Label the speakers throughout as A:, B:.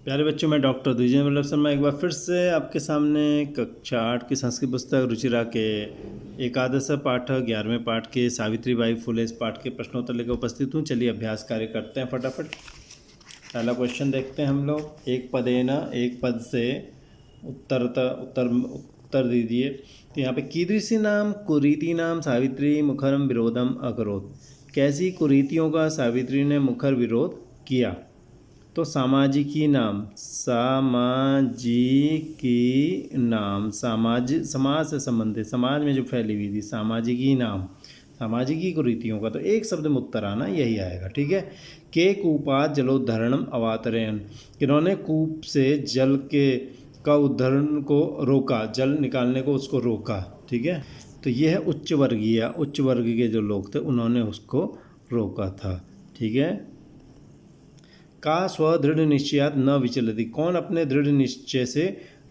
A: प्यारे बच्चों, मैं डॉक्टर द्विजेंद्र वल्लभ शर्मा एक बार फिर से आपके सामने कक्षा 8 की संस्कृत पुस्तक रुचिरा के एकादश पाठ 11वें पाठ के सावित्रीबाई फुले इस पाठ के प्रश्नोत्तर लेकर उपस्थित हूँ। चलिए अभ्यास कार्य करते हैं फटाफट। पहला क्वेश्चन देखते हैं हम लोग। एक पदेन, एक पद से उत्तर दीजिए। तो यहाँ पे कीदृशी नाम कुरीति नाम सावित्री मुखरम विरोधम अकरोत। कैसी कुरीतियों का सावित्री ने मुखर विरोध किया? तो सामाजिकी नाम, सामाजिकी नाम, समाज से संबंधित, समाज में जो फैली हुई थी, सामाजिकी नाम, सामाजिकी कुरीतियों का। तो एक शब्द में उत्तर आना यही आएगा, ठीक है। के कूपात जलोद्धरणम अवातरयन, इन्होंने कूप से जल का उद्धरण को रोका, जल निकालने को उसको रोका, ठीक है। तो यह है उच्च वर्ग के जो लोग थे उन्होंने उसको रोका था, ठीक है। का स्वदृढ़ निश्चयात न विचलती, कौन अपने दृढ़ निश्चय से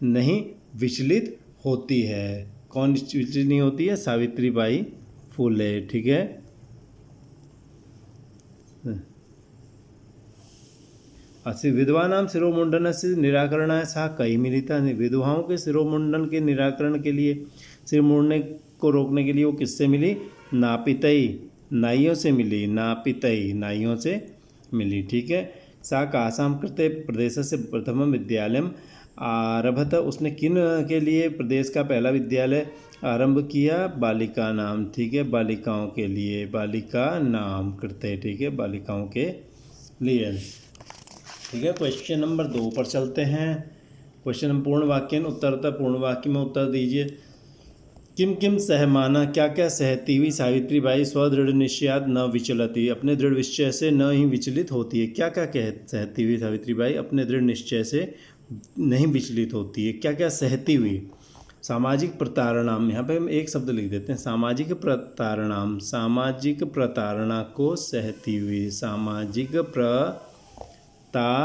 A: नहीं विचलित होती है? कौन विचलित नहीं होती है? सावित्रीबाई फुले, ठीक है। विधवानाम शिरोमुंडन से निराकरणाय सा कई मिलिता, विधवाओं के शिरोमुंडन के निराकरण के लिए, सिर मुड़ने को रोकने के लिए वो किससे मिली? नापितई, नाइयों से मिली, नापितई नाइयों से मिली, ठीक है। सा कासाम कृते प्रदेश से प्रथम विद्यालय आरभत, उसने किन के लिए प्रदेश का पहला विद्यालय आरंभ किया? बालिका नाम, ठीक है, बालिकाओं के लिए, बालिका नाम कृते, ठीक है, बालिकाओं के लिए, ठीक है। क्वेश्चन नंबर 2 पर चलते हैं। क्वेश्चन नंबर पूर्ण वाक्य उत्तरतः पूर्ण वाक्य में उत्तर दीजिए। किम किम सहमाना, क्या क्या सहती हुई सावित्रीबाई स्वदृढ़ निश्चयात न विचलती, अपने दृढ़ निश्चय से न ही विचलित होती है। क्या क्या सहती हुई सावित्रीबाई अपने दृढ़ निश्चय से नहीं विचलित होती है? क्या क्या सहती हुई? सामाजिक प्रताड़नाम, यहाँ पे हम एक शब्द लिख देते हैं, सामाजिक प्रताड़नाम, सामाजिक प्रताड़ना को सहती हुई, सामाजिक प्रताड़नाम,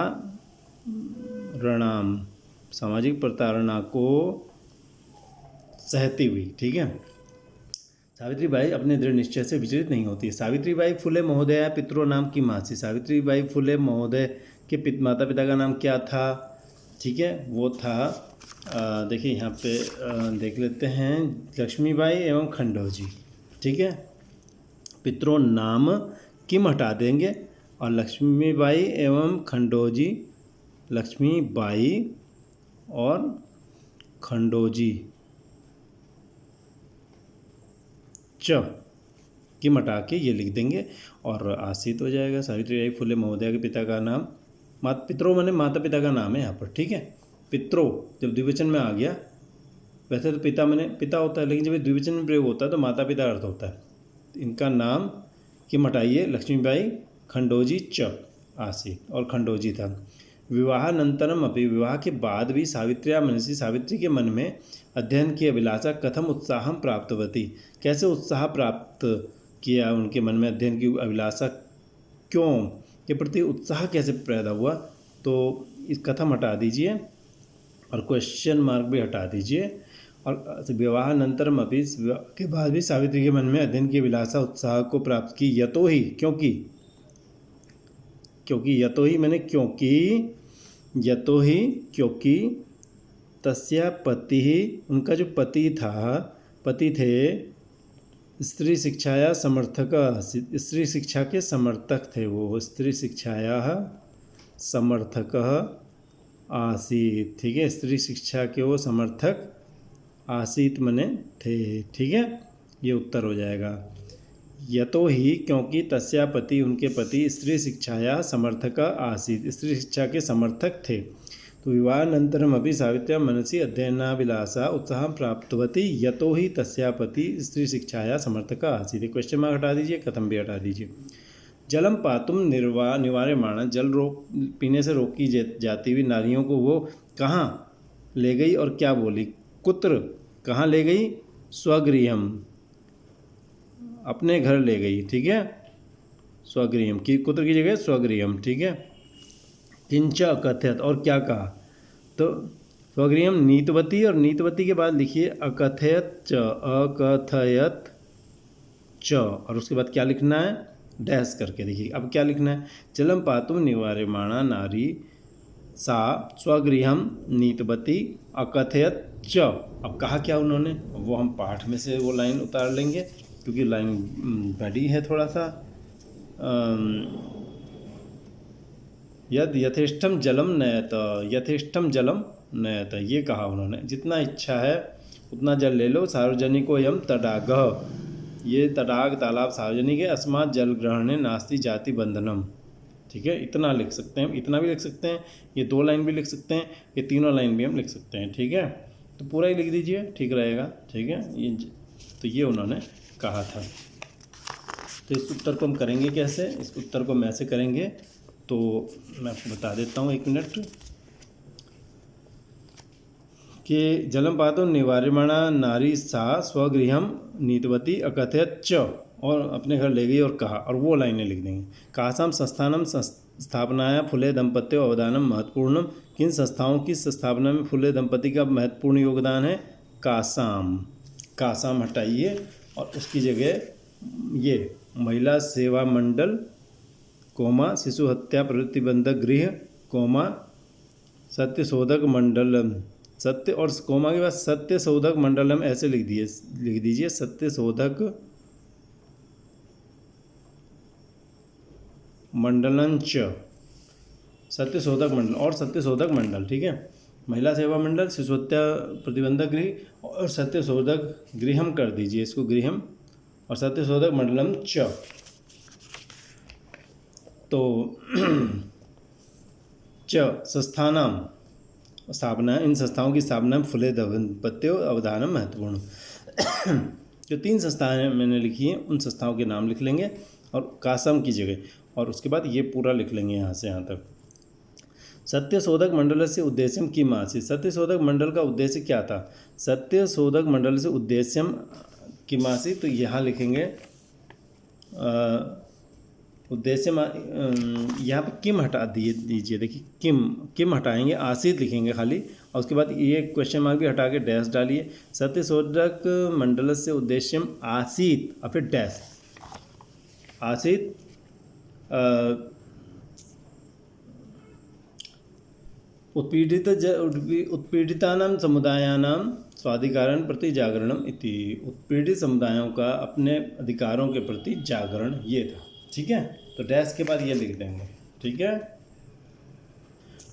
A: सामाजिक प्रताड़ना को सहती हुई, ठीक है। सावित्रीबाई अपने दृढ़ निश्चय से विचलित नहीं होती है। सावित्रीबाई फुले महोदया पितरों नाम की मासी, सावित्रीबाई फुले महोदय के माता पिता का नाम क्या था? ठीक है, वो था देखिए यहाँ पे देख लेते हैं, लक्ष्मीबाई एवं खंडोजी, ठीक है। पितरों नाम किम हटा देंगे और लक्ष्मीबाई एवं खंडोजी, लक्ष्मीबाई और खंडोजी च की मटा के ये लिख देंगे और आसित हो जाएगा। सावित्रीबाई फुले महोदया के पिता का नाम, पितरों मैंने माता पिता का नाम है यहाँ पर, ठीक है। पितरों जब द्विवचन में आ गया, वैसे तो पिता मैंने पिता होता है, लेकिन जब द्विवचन में प्रयोग होता है तो माता पिता अर्थ होता है। इनका नाम की मटाइए, लक्ष्मीबाई खंडोजी च आसित, और खंडोजी था। विवाहानंतरम अपि, विवाह के बाद भी सावित्र्या मनसी, सावित्री के मन में अध्ययन की अभिलाषा कथम उत्साह प्राप्तवती, कैसे उत्साह प्राप्त किया उनके मन में अध्ययन की अभिलाषा, क्यों के प्रति उत्साह कैसे पैदा हुआ? तो इस कथम हटा दीजिए और क्वेश्चन मार्क भी हटा दीजिए। और विवाहानंतरम अपि, विवाह के बाद भी सावित्री के मन में अध्ययन की अभिलाषा उत्साह को प्राप्त की, यतो ही, क्योंकि यतो ही मैंने क्योंकि, यतो ही क्योंकि तस्या पति ही, उनका जो पति थे स्त्री शिक्षाया समर्थक, स्त्री शिक्षा के समर्थक थे वो, स्त्री शिक्षाया समर्थक आसीत, ठीक है, स्त्री शिक्षा के वो समर्थक आसीत मने थे, ठीक है, ये उत्तर हो जाएगा। यतो ही क्योंकि तस्या पति, उनके पति स्त्री शिक्षाया समर्थक आसीत, स्त्री शिक्षा के समर्थक थे। तो विवाहानंतरम अभी सावित्र्या मनसी अध्ययनाभिलाषा उत्साह प्राप्तवती, यतो ही तस्या पति स्त्री शिक्षाया समर्थक आसीत। क्वेश्चन मार्क हटा दीजिए, कथम भी हटा दीजिए। जलम पातुम निवार्यमाण, जल पीने से रोकी जाती हुई नारियों को वो कहाँ ले गई और क्या बोली? कुत्र, कहाँ ले गई? स्वगृहम, अपने घर ले गई, ठीक है, स्वगृहम की, कुत्र की जगह स्वगृहम, ठीक है। किंच अकथयत, और क्या कहा? तो स्वगृहम नीतवती, और नीतवती के बाद लिखिए अकथयत च, अकथयत च, और उसके बाद क्या लिखना है? डैश करके देखिए। अब क्या लिखना है? जलम पातुम निवार्यमाणा नारी सा स्वगृहम नीतवती अकथयत च। अब कहा क्या उन्होंने, वो हम पाठ में से वो लाइन उतार लेंगे क्योंकि लाइन बड़ी है थोड़ा सा। यद यथेष्टम जलम नयत, यथेष्टम जलम नयत, ये कहा उन्होंने, जितना इच्छा है उतना जल ले लो। सार्वजनिको यम तडागः, ये तडाग तालाब सार्वजनिक है। अस्मात् जल ग्रहणे नास्ति जाति बंधनम। ठीक है, इतना लिख सकते हैं, इतना भी लिख सकते हैं, ये 2 लाइन भी लिख सकते हैं, ये तीनों लाइन भी हम लिख सकते हैं। ठीक है, तो पूरा ही लिख दीजिए, ठीक रहेगा। ठीक है, ये उन्होंने कहा था। तो इस उत्तर को हम करेंगे कैसे, इस उत्तर को हम ऐसे करेंगे, तो मैं आपको बता देता हूँ, 1 मिनट, कि जलम पातो निवार्यमाणा नारी सा स्वगृहम नीतवती अकथयत च, और अपने घर ले गई और कहा, और वो लाइनें लिख देंगे। कासाम संस्थानम स्थापनाया फुले दंपत्यो अवदानम महत्वपूर्णम, किन संस्थाओं की स्थापना में फुले दंपति का महत्वपूर्ण योगदान है। कासाम, कासाम हटाइए और उसकी जगह ये महिला सेवा मंडल, कोमा शिशु हत्या प्रतिबंधक गृह, कोमा सत्य शोधक मंडलम, सत्य और कोमा के बाद सत्य शोधक मंडलम, ऐसे लिख दीजिए सत्य शोधक मंडलंच, सत्य शोधक मंडल और सत्य शोधक मंडल। ठीक है, महिला सेवा मंडल, शिशु हत्या प्रतिबंधक गृह और सत्य शोधक गृहम कर दीजिए इसको, गृहम और सत्य शोधक मंडलम च। तो च संस्थानम स्थापना, इन संस्थाओं की स्थापना में फुले दंपत्यो अवदानम महत्वपूर्ण। जो 3 संस्थाएं मैंने लिखी हैं उन संस्थाओं के नाम लिख लेंगे और कासम की जगह, और उसके बाद ये पूरा लिख लेंगे यहाँ से यहाँ तक। सत्य शोधक मंडल से उद्देश्यम किम आसीत्, सत्य शोधक मंडल का उद्देश्य क्या था। सत्य शोधक मंडल से उद्देश्यम किम आसीत्, तो यहाँ लिखेंगे उद्देश्य, यहाँ पे किम हटा दीजिए, देखिए किम हटाएंगे, आसीत लिखेंगे खाली, और उसके बाद ये क्वेश्चन मार्क भी हटा के डैश डालिए। सत्य शोधक मंडल से उद्देश्यम आसीत और फिर डैश, आसीत उत्पीड़ितानां समुदायानां स्वाधिकारण प्रति जागरणम इति, उत्पीड़ित समुदायों का अपने अधिकारों के प्रति जागरण, ये था। ठीक है, तो डैश के बाद ये लिख देंगे। ठीक है,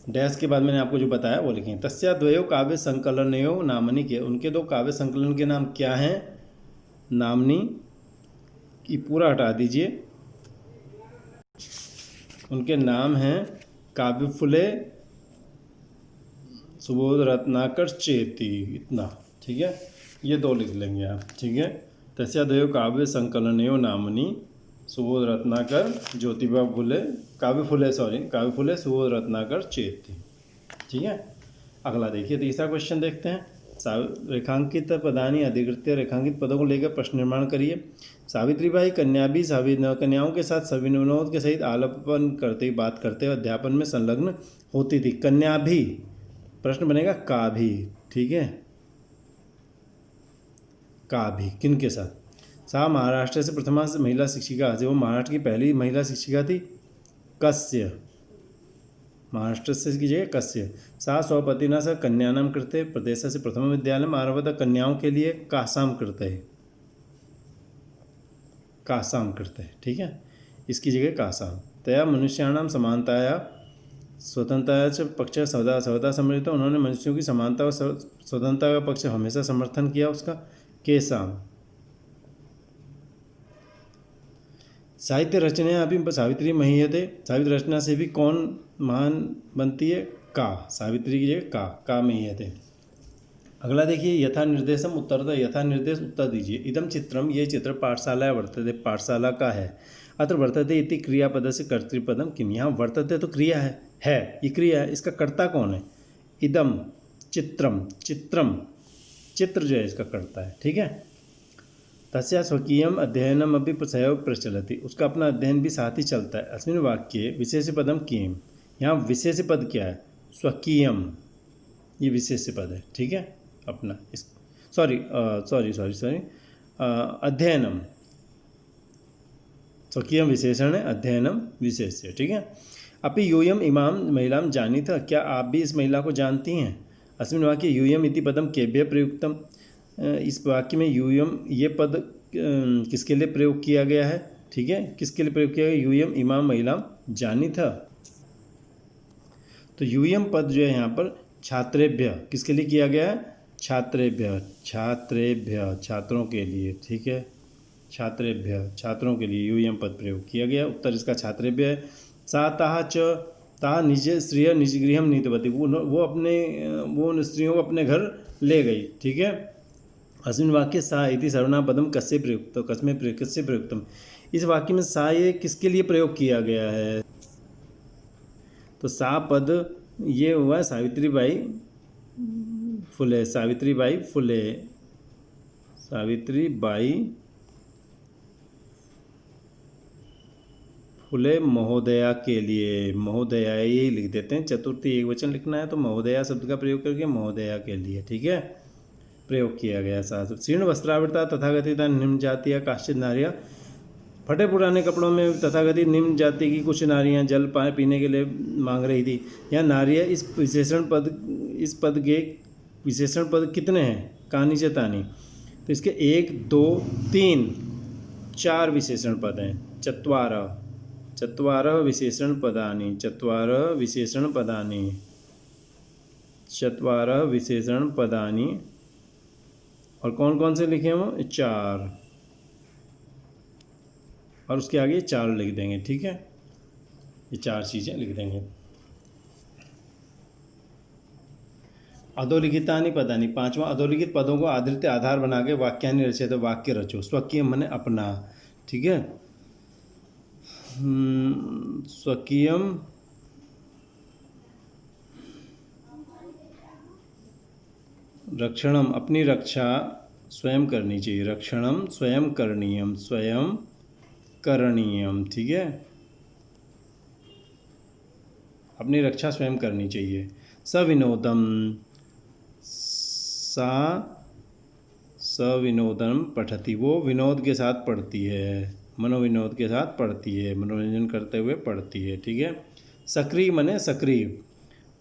A: डैश के बाद मैंने आपको जो बताया वो लिखेंगे। तस्या द्वयो काव्य संकलनयो नामनी के, उनके 2 काव्य संकलन के नाम क्या हैं। नामनी की पूरा हटा दीजिए, उनके नाम हैं काव्यफुले, सुबोध रत्नाकर, चेती, इतना। ठीक है, ये 2 लिख लेंगे आप। ठीक है, तस्या द्वयो काव्य संकलनयो नामनी, सुबोध रत्नाकर, ज्योतिबा फुले, काव्य फुले सुबोध रत्नाकर, चेती। ठीक है, अगला देखिए, तीसरा क्वेश्चन देखते हैं। रेखांकित पदानी अधिकृत्य, रेखांकित पदों को लेकर प्रश्न निर्माण करिए। सावित्रीबाई कन्या भी कन्याओं के साथ सभी विनोद के सहित आलापन करते, बात करते और अध्यापन में संलग्न होती थी। कन्या भी, प्रश्न बनेगा का भी। ठीक है, का भी किन के साथ। सा महाराष्ट्र से प्रथमा महिला शिक्षिका, वो महाराष्ट्र की पहली महिला शिक्षिका थी। कस्य, महाराष्ट्र से की जगह कस्य। सा स्वपतिना स कन्यानाम कृते प्रदेश से प्रथम विद्यालय आरभत, कन्याओं के लिए कासाम करते हैं, कासाम करते हैं। ठीक है, इसकी जगह कासाम। तया मनुष्याणाम समानताया स्वतंत्रता च पक्ष सर्वदा समर्थित, उन्होंने मनुष्यों की समानता और स्वतंत्रता का पक्ष हमेशा समर्थन किया उसका। केसाम। साहित्य रचना अभी सावित्री महीयते, साहित्य रचना से भी कौन महान बनती है। का, सावित्री की जगह का महीयते। अगला देखिए, यथा निर्देशम उत्तर, यथा निर्देश उत्तर दीजिए। इदम चित्रम, ये चित्र पाठशाला वर्तते, पाठशाला का है। अत्र वर्तते इति क्रियापद से कर्तृपदम किम, यहाँ वर्तते तो क्रिया है, ये क्रिया है, इसका कर्ता कौन है। इदम चित्रम, चित्रम चित्र जो है इसका कर्ता है। ठीक है, तस्या स्वकीयम अध्ययनम अभी सैव प्रचलति, उसका अपना अध्ययन भी साथ ही चलता है। अस्मिन् वाक्ये विशेष पदम किम, यहाँ विशेष पद क्या है। स्वकीयम, ये विशेष पद है। ठीक है, अपना सॉरी अध्ययनम, स्वकीयम विशेषण है, अध्ययनम विशेष्य। ठीक है, अपि यूयम इमाम महिलां जानीथ, क्या आप भी इस महिला को जानती हैं। अस्मिन् वाक्ये यूयम इति पदम केभ्यः प्रयुक्तम, इस वाक्य में यूयम ये पद किसके लिए प्रयोग किया गया है, ठीक है, किसके लिए प्रयोग किया गया, यूयम इमाम महिलां जानीथ। तो यूयम पद जो है यहाँ पर छात्रेभ्य किसके लिए किया गया है, छात्रेभ्य, छात्रेभ्य छात्रों के लिए, ठीक है, छात्रेभ्य छात्रों के लिए यूयम पद प्रयोग किया गया। उत्तर इसका छात्रेभ्य है। सा ताः च ताः निज स्त्रिय निजगृहम नीतवती, वो उन स्त्रियों को अपने घर ले गई, ठीक है। अस्मिन् वाक्ये सा इति सर्वनाम पदम कस्य प्रयुक्त, कस्य प्रयुक्तम, इस वाक्य में सा ये किसके लिए प्रयोग किया गया है। तो सा पद ये हुआ सावित्रीबाई फुले, सावित्रीबाई फुले, सावित्रीबाई फुले महोदया के लिए, महोदया ये लिख देते हैं, चतुर्थी एक वचन लिखना है तो महोदया शब्द का प्रयोग करके महोदया के लिए, ठीक है, प्रयोग किया गया। साथ शीर्ण वस्त्रावृता तथाकथिता निम्न जातीय काश्चित नारियाँ, फटे पुराने कपड़ों में तथाकथित निम्न जाति की कुछ नारियाँ जल पीने के लिए मांग रही थी। यहाँ नारियाँ इस पद के विशेषण पद कितने हैं, कहानी से तानी, तो इसके 1 2 3 4 विशेषण पद हैं। चत्वारः विशेषण पदानि, चत्वारः विशेषण पदानि, चत्वारः विशेषण पदानि, और कौन कौन से लिखे हो, 4, और उसके आगे 4 लिख देंगे, ठीक है, ये 4 चीज़ें लिख देंगे। अधोलिखितानि पदानि, 5वां अधोलिखित पदों को आधृत्य आधार बना के वाक्यानि रचयत, वाक्य रचो। स्वकीय मने अपना, ठीक है, स्वकीयम रक्षणम, अपनी रक्षा स्वयं करनी चाहिए, रक्षणम स्वयं करणीयम, स्वयं करणीयम, ठीक है, अपनी रक्षा स्वयं करनी चाहिए। सविनोदम, सविनोदम पठती, वो विनोद के साथ पढ़ती है, मनोविनोद के साथ पढ़ती है, मनोरंजन करते हुए पढ़ती है, ठीक है। सक्रिय मने सक्रिय,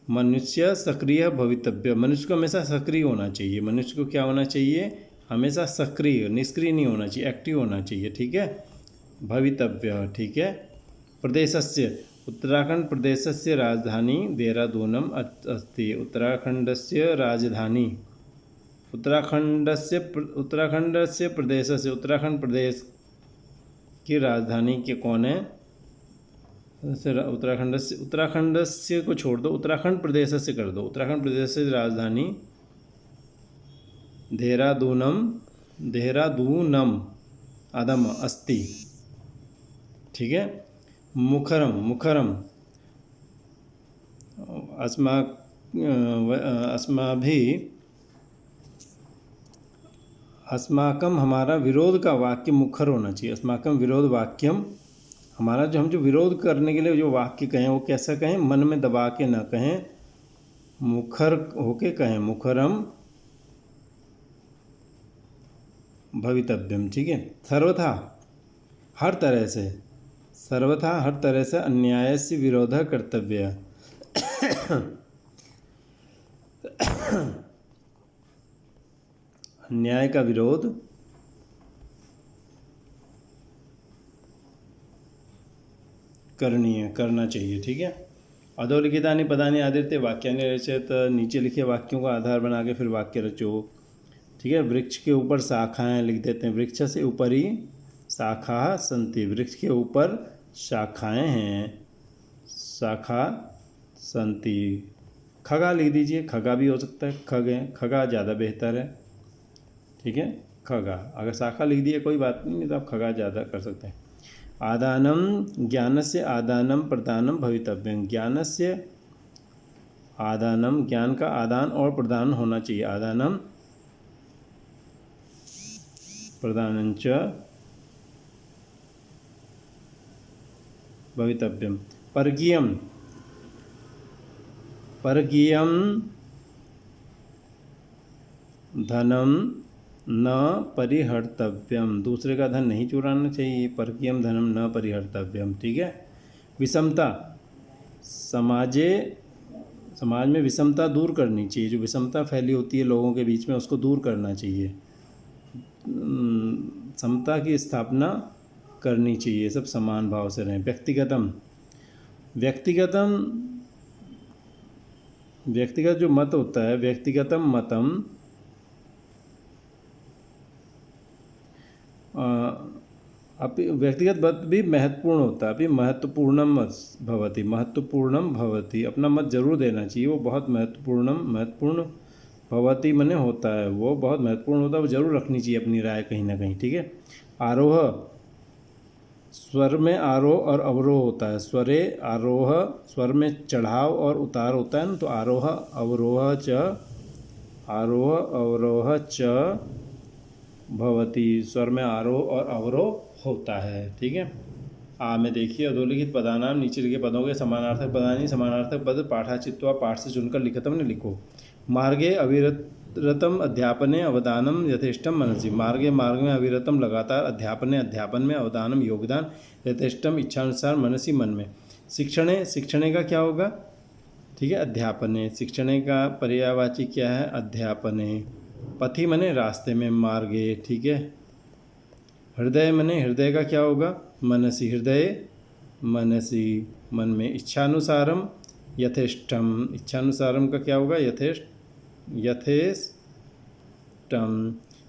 A: मनुष्य सक्रिय भवितव्य, मनुष्य को हमेशा सक्रिय होना चाहिए, मनुष्य को क्या होना चाहिए, हमेशा सक्रिय, निष्क्रिय नहीं होना चाहिए, एक्टिव होना चाहिए, ठीक है, भवितव्य, ठीक है। प्रदेशस्य, उत्तराखंड प्रदेशस्य राजधानी देहरादूनम अस्ति, उत्तराखंडस्य राजधानी, उत्तराखंडस्य प्रदेशस्य, उत्तराखंड प्रदेश की राजधानी के कौन है, उत्तराखंडस्य को छोड़ दो, उत्तराखंड प्रदेश से कर दो, उत्तराखंड प्रदेश से राजधानी देहरादूनम आदम अस्ति, ठीक है। मुखरम अस्माकम, हमारा विरोध का वाक्य मुखर होना चाहिए, अस्माकम विरोध वाक्यम, हमारा हम जो विरोध करने के लिए जो वाक्य कहें वो कैसा कहें, मन में दबा के ना कहें, मुखर होके कहें, मुखरम भवितव्यम, ठीक है। सर्वथा हर तरह से अन्याय से विरोध कर्तव्य, अन्याय का विरोध करना चाहिए, ठीक है। अधोलिखितानि पदानि आधृत्य वाक्यानि रचयत, नीचे लिखे वाक्यों का आधार बना के फिर वाक्य रचो, ठीक है। वृक्ष के ऊपर शाखाएं लिख देते हैं, वृक्ष से ऊपरी शाखा संति, वृक्ष के ऊपर शाखाएं हैं, शाखा संति, खगा लिख दीजिए, खगा भी हो सकता है, खग है, खगा ज़्यादा बेहतर है, ठीक है, खगा, अगर शाखा लिख दिए कोई बात नहीं तो आप खगा ज़्यादा कर सकते हैं। आदानम, ज्ञानस्य आदानम प्रदानम भवितव्यम, ज्ञानस्य आदानम, ज्ञान का आदान और प्रदान होना चाहिए, आदानम प्रदानंच भवितव्यम। परकीयम धनम न परिहर्तव्यम, दूसरे का धन नहीं चुराना चाहिए, परकीयम धनम न परिहर्तव्यम, ठीक है। विषमता, समाज में विषमता दूर करनी चाहिए। जो विषमता फैली होती है लोगों के बीच में, उसको दूर करना चाहिए। समता की स्थापना करनी चाहिए, सब समान भाव से रहें। व्यक्तिगत जो मत होता है, व्यक्तिगतम मतम व्यक्तिगत मत भी महत्वपूर्ण होता है। अभी महत्वपूर्णम भवति, अपना मत जरूर देना चाहिए, वो बहुत महत्वपूर्ण भवति मने होता है, वो बहुत महत्वपूर्ण होता है, वो जरूर रखनी चाहिए अपनी राय कहीं ना कहीं। ठीक है। आरोह, स्वर में आरोह और अवरोह होता है। स्वर में चढ़ाव और उतार होता है ना, तो आरोह अवरोह च भवति, स्वर में आरोह और अवरोह होता है। ठीक है। में देखिए अधोलिखित पदानाम, नीचे लिखे पदों के समानार्थक पदानी, समानार्थक पद पाठाचित्वा, पाठ से चुनकर लिखितम ने लिखो। मार्गे अविरतम अध्यापने अवदानम यथेष्टम मनसि, मार्ग में अविरतम लगातार, अध्यापन में अवदानम योगदान, यथेष्टम इच्छानुसार, मनसि मन में। शिक्षणे का क्या होगा? ठीक है, अध्यापने। शिक्षणे का पर्यायवाची क्या है? अध्यापने। पथि मने रास्ते में, मार्गे। ठीक है। हृदय मने हृदय का क्या होगा? मनसि, हृदय मनसि, मन में। इच्छानुसारम यथेष्टम, इच्छानुसारम का क्या होगा? यथेष्टम।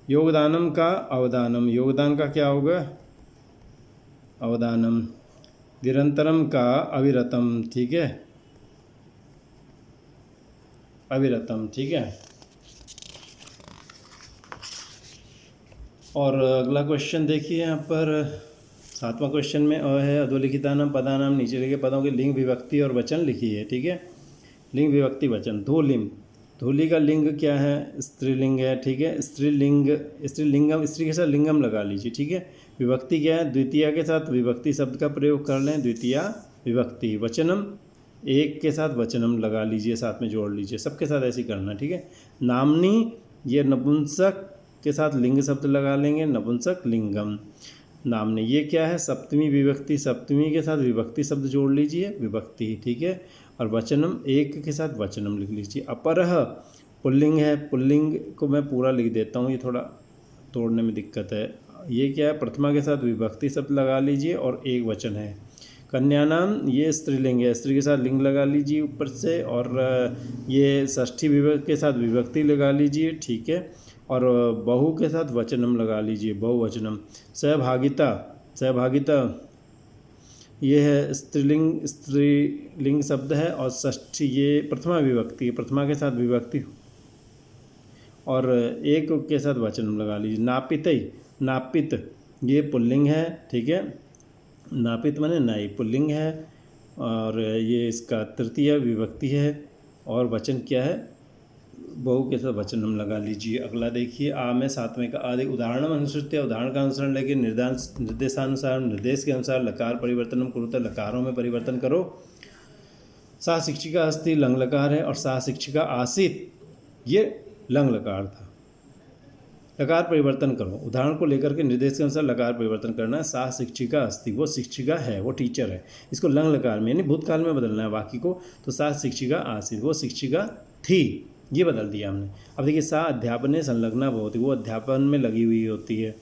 A: योगदानम का अवदानम, योगदान का क्या होगा? अवदानम। निरंतरम का अविरतम। ठीक है, अविरतम। ठीक है। और अगला क्वेश्चन देखिए यहाँ पर 7वां क्वेश्चन में है अधोलिखितानाम पदानाम, नीचे लिखे पदों के लिंग विभक्ति और वचन लिखिए। ठीक है। लिंग विभक्ति वचन। धूलिम, धूलि का लिंग क्या है? स्त्रीलिंग है। ठीक है। स्त्रीलिंगम, स्त्री के साथ लिंगम लगा लीजिए। ठीक है। विभक्ति क्या है? द्वितीया के साथ विभक्ति शब्द का प्रयोग कर लें, द्वितीया विभक्ति। वचनम, एक के साथ वचनम लगा लीजिए, साथ में जोड़ लीजिए, सबके साथ ऐसे ही करना। ठीक है। नामनी, ये नपुंसक के साथ लिंग शब्द लगा लेंगे, नपुंसक लिंगम। नामनी, ये क्या है? सप्तमी विभक्ति, सप्तमी के साथ विभक्ति शब्द जोड़ लीजिए, विभक्ति। ठीक है। और वचनम, एक के साथ वचनम लिख लीजिए। अपरह पुल्लिंग है, पुल्लिंग को मैं पूरा लिख देता हूँ, ये थोड़ा तोड़ने में दिक्कत है। ये क्या है? प्रथमा के साथ विभक्ति शब्द लगा लीजिए और एक वचन है। कन्यानाम, ये स्त्रीलिंग है, स्त्री के साथ लिंग लगा लीजिए ऊपर से, और ये षष्ठी विभक्ति के साथ विभक्ति लगा लीजिए। ठीक है। और बहु के साथ वचनम लगा लीजिए, बहुवचनम। सहभागिता ये है स्त्रीलिंग शब्द है, और षष्ठी ये प्रथमा विभक्ति, प्रथमा के साथ विभक्ति और एक के साथ वचनम लगा लीजिए। नापित, ये पुल्लिंग है। ठीक है। नापित माने नाई, पुल्लिंग है, और ये इसका तृतीय विभक्ति है, और वचन क्या है? बहु के साथ वचनम लगा लीजिए। अगला देखिए में 7वें का आदि उदाहरण अनुसृत्य, उदाहरण का अनुसरण लेके निर्देशानुसार, निर्देश के अनुसार लकार परिवर्तनम कुरुत, लकारों में परिवर्तन करो। सा शिक्षिका अस्ति, लंग लकार है, और सा शिक्षिका आसीत, ये लंग लकार था। लकार परिवर्तन करो, उदाहरण को लेकर के निर्देश के अनुसार लकार परिवर्तन करना है। सा शिक्षिका अस्ति, वो शिक्षिका है, वो टीचर है, इसको लंग लकार में यानी भूतकाल में बदलना है वाक्य को। तो सा शिक्षिका आसीत, वो शिक्षिका थी, ये बदल दिया हमने। अब देखिए सा अध्यापने संलग्ना भवति, वो अध्यापन में लगी हुई होती है।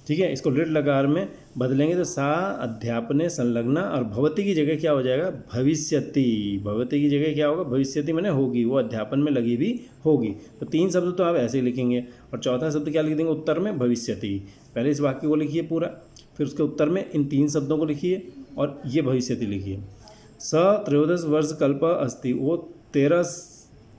A: ठीक है। इसको लिट लकार में बदलेंगे तो सा अध्यापने संलग्ना, और भवति की जगह क्या हो जाएगा? भविष्यति। भवति की जगह क्या होगा? भविष्यति माने होगी, वो अध्यापन में लगी भी होगी। तो 3 शब्द तो आप ऐसे ही लिखेंगे, और चौथा शब्द क्या लिख देंगे उत्तर में? भविष्यति। पहले इस वाक्य को लिखिए पूरा, फिर उसके उत्तर में इन 3 शब्दों को लिखिए, और ये भविष्यति लिखिए। स 13 वर्ष कल्प अस्ति, वो 13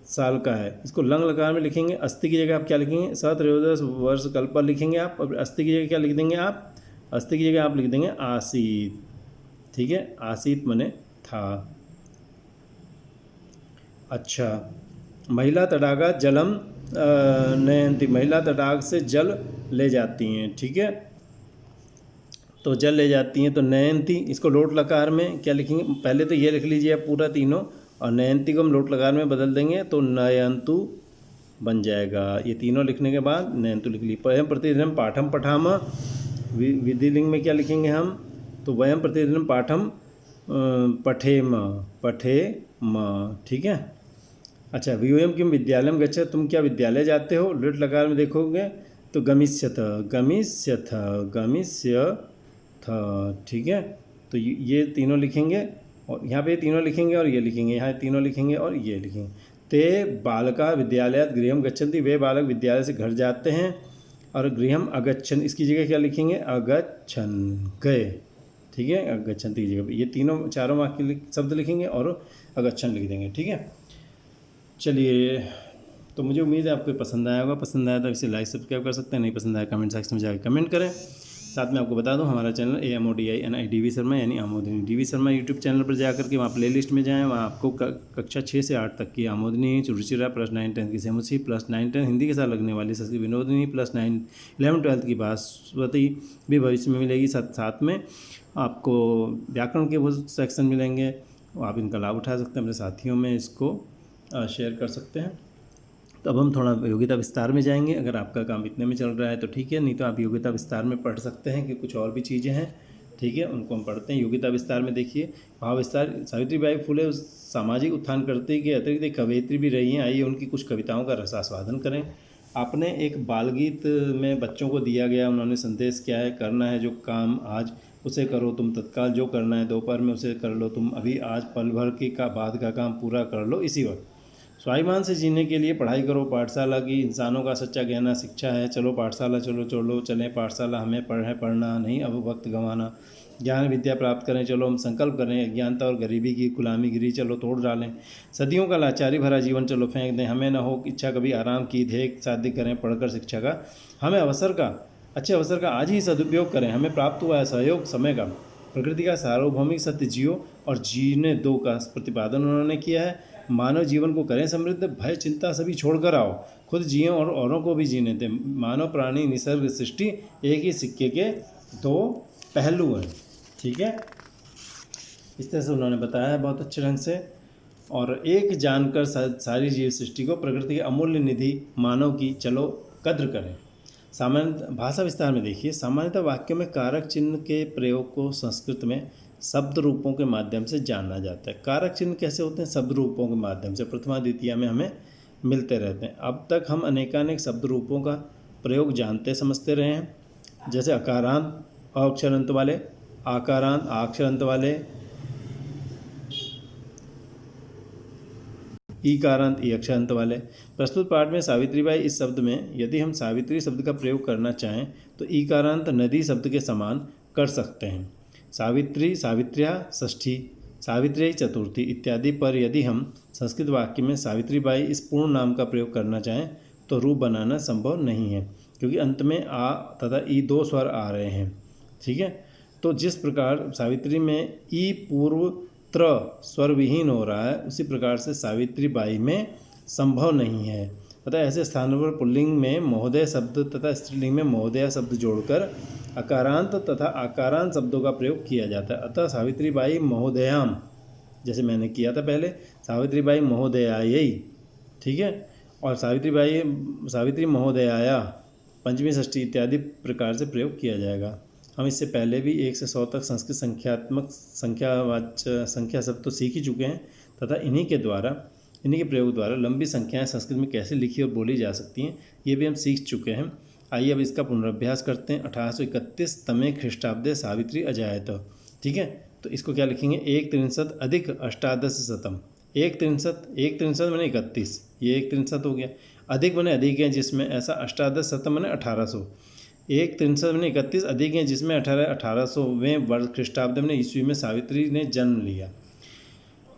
A: साल का है, इसको लंग लकार में लिखेंगे। अस्ति की जगह आप क्या लिखेंगे? 13 वर्ष कल्प लिखेंगे आप, और अस्ति की जगह क्या लिख देंगे आप? अस्ति की जगह आप लिख देंगे आसीत। ठीक है। आसीत मने था। अच्छा, महिला तडागा जलम नयंती, महिला तडाग से जल ले जाती हैं। ठीक है। तो जल ले जाती हैं, तो नयंती, इसको लोट लकार में क्या लिखेंगे? पहले तो ये लिख लीजिए आप पूरा तीनों, और नयंती को हम लोट लकार में बदल देंगे तो नयंतु बन जाएगा। ये तीनों लिखने के बाद नयंतु लिख ली। वयम प्रतिदिनम पाठम पठाम, विधिलिंग में क्या लिखेंगे हम? तो वयम प्रतिदिनम पाठम पठेम, पठेम, ठीक है। अच्छा, व्यूयम किम विद्यालयम गच्छत, तुम क्या विद्यालय जाते हो? लृट लकार में देखोगे तो गमिष्यथ, गमिष्यथ, गमिष्यथ, ठीक है। तो ये तीनों लिखेंगे और यहाँ पे तीनों लिखेंगे और ये लिखेंगे, यहाँ तीनों लिखेंगे और ये लिखेंगे। ते बालका विद्यालयात् गृहम गच्छन्ति, वे बालक विद्यालय से घर जाते हैं। और गृहम अगच्छन, इसकी जगह क्या लिखेंगे? अगच्छन, गए, ठीक है। अगच्छन्ति की जगह ये तीनों चारों वाक्य शब्द लिखेंगे और अगच्छन लिख देंगे, ठीक है। चलिए, तो मुझे उम्मीद है आपको पसंद आया होगा। पसंद आया तो इसे लाइक सब्सक्राइब कर सकते हैं, नहीं पसंद आया कमेंट सेक्शन में जाकर कमेंट करें। साथ में आपको बता दूं, हमारा चैनल AMODINI शर्मा यानी आमोदनी DV शर्मा यूट्यूब चैनल पर जाकर के वहाँ प्ले लिस्ट में जाएँ, वहाँ आपको कक्षा 6 से 8 तक की आमोदनी, रुचिरा +9-10 की सेमुसी, +9-10 हिंदी के साथ लगने वाली संस्कृत विनोदिनी, +9 11-12 की भास्वती भी भविष्य में मिलेगी। साथ में आपको व्याकरण के वो सेक्शन मिलेंगे, आप इनका लाभ उठा सकते हैं, अपने साथियों में इसको शेयर कर सकते हैं। तो अब हम थोड़ा योग्यता विस्तार में जाएंगे। अगर आपका काम इतने में चल रहा है तो ठीक है, नहीं तो आप योग्यता विस्तार में पढ़ सकते हैं कि कुछ और भी चीज़ें हैं, ठीक है, उनको हम पढ़ते हैं। योग्यता विस्तार में देखिए, भाव विस्तार। सावित्रीबाई फुले सामाजिक उत्थान करते के अतिरिक्त एक कवयित्री भी रही हैं। आइए उनकी कुछ कविताओं का रसास्वादन करें। आपने एक बाल गीत में बच्चों को दिया गया, उन्होंने संदेश क्या है? करना है जो काम आज उसे करो तुम तत्काल, जो करना है दोपहर में उसे कर लो तुम अभी, आज पल भर के का बाद का काम पूरा कर लो इसी वक्त। स्वाभिमान से जीने के लिए पढ़ाई करो, पाठशाला की इंसानों का सच्चा गहना शिक्षा है। चलो पाठशाला, चलो चलें पाठशाला, हमें पढ़ना नहीं अब वक्त गंवाना। ज्ञान विद्या प्राप्त करें, चलो हम संकल्प करें, अज्ञानता और गरीबी की गुलामी गिरी चलो तोड़ डालें। सदियों का लाचारी भरा जीवन चलो फेंक दें, हमें न हो इच्छा कभी आराम की, ध्येय साध्य करें पढ़कर शिक्षा का। हमें अच्छे अवसर का आज ही सदुपयोग करें, हमें प्राप्त हुआ है सहयोग समय का। प्रकृति का सार्वभौमिक सत्य जियो और जीने दो का प्रतिपादन उन्होंने किया है। मानव जीवन को करें समृद्ध, भय चिंता सभी छोड़कर आओ, खुद जिए और औरों को भी जीने दें। मानव प्राणी निसर्ग सृष्टि एक ही सिक्के के दो पहलू हैं, ठीक है। इस तरह से उन्होंने बताया है बहुत अच्छे ढंग से। और एक जानकर सारी जीव सृष्टि को प्रकृति की अमूल्य निधि मानव की चलो कद्र करें। सामान्य भाषा विस्तार में देखिए, सामान्यतः वाक्यों में कारक चिन्ह के प्रयोग को संस्कृत में शब्द रूपों के माध्यम से जाना जाता है। कारक चिन्ह कैसे होते हैं? शब्द रूपों के माध्यम से, प्रथमा द्वितीया में हमें मिलते रहते हैं। अब तक हम अनेकानेक शब्द रूपों का प्रयोग जानते समझते रहे हैं, जैसे अकारांत अ अक्षर अंत वाले, आकारांत आ अक्षर अंत वाले, ईकारांत ई अक्षर अंत वाले। प्रस्तुत पाठ में सावित्रीबाई इस शब्द में यदि हम सावित्री शब्द का प्रयोग करना चाहें तो ईकारांत नदी शब्द के समान कर सकते हैं। सावित्री, सावित्र्या षष्ठी, सावित्री चतुर्थी इत्यादि पर यदि हम संस्कृत वाक्य में सावित्रीबाई इस पूर्ण नाम का प्रयोग करना चाहें तो रूप बनाना संभव नहीं है, क्योंकि अंत में आ तथा ई दो स्वर आ रहे हैं, ठीक है। तो जिस प्रकार सावित्री में ई पूर्व त्र स्वर विहीन हो रहा है, उसी प्रकार से सावित्री बाई में संभव नहीं है। तथा ऐसे स्थानों पर पुल्लिंग में महोदय शब्द तथा स्त्रीलिंग में महोदया शब्द जोड़कर अकारांत तथा आकारांत शब्दों का प्रयोग किया जाता है। अतः सावित्री बाई महोदयाम, जैसे मैंने किया था पहले, सावित्री बाई महोदयायै, ठीक है। और सावित्री महोदयाया, पंचमी षष्ठी इत्यादि प्रकार से प्रयोग किया जाएगा। हम इससे पहले भी 1 से 100 तक संस्कृत संख्यात्मक संख्या शब्द तो सीख ही चुके हैं, तथा इन्हीं के प्रयोग द्वारा लंबी संख्याएं संस्कृत में कैसे लिखी और बोली जा सकती हैं ये भी हम सीख चुके हैं। आइए अब इसका पुनर्अभ्यास करते हैं। 1831 तमे ख्रीष्टाब्दे सावित्री अजायत, ठीक है। तो इसको क्या लिखेंगे? 163 अधिक अष्टादश शतम। 163 मैंने 31, ये 163 हो गया। अधिक मैंने अधिक है जिसमें ऐसा, अष्टादश शतम मैंने 1800। 163 मैंने 31 अधिक है जिसमें 1800वें वर्ष ख्रीष्टाब्द में ईस्वी में सावित्री ने जन्म लिया।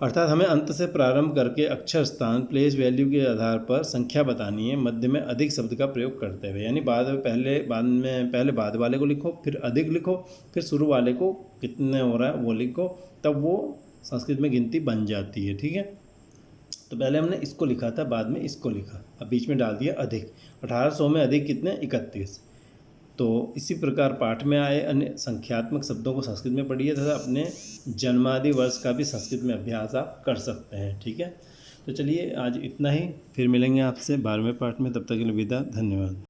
A: अर्थात हमें अंत से प्रारंभ करके अक्षर स्थान प्लेस वैल्यू के आधार पर संख्या बतानी है, मध्य में अधिक शब्द का प्रयोग करते हुए। यानी पहले बाद वाले को लिखो, फिर अधिक लिखो, फिर शुरू वाले को कितने हो रहा है वो लिखो, तब वो संस्कृत में गिनती बन जाती है, ठीक है। तो पहले हमने इसको लिखा था, बाद में इसको लिखा, अब बीच में डाल दिया अधिक। 1800 में अधिक कितने? 31। तो इसी प्रकार पाठ में आए अन्य संख्यात्मक शब्दों को संस्कृत में पढ़िए तथा अपने जन्मादि वर्ष का भी संस्कृत में अभ्यास आप कर सकते हैं, ठीक है। तो चलिए आज इतना ही, फिर मिलेंगे आपसे 12वें पाठ में, तब तक के लिए विदा, धन्यवाद।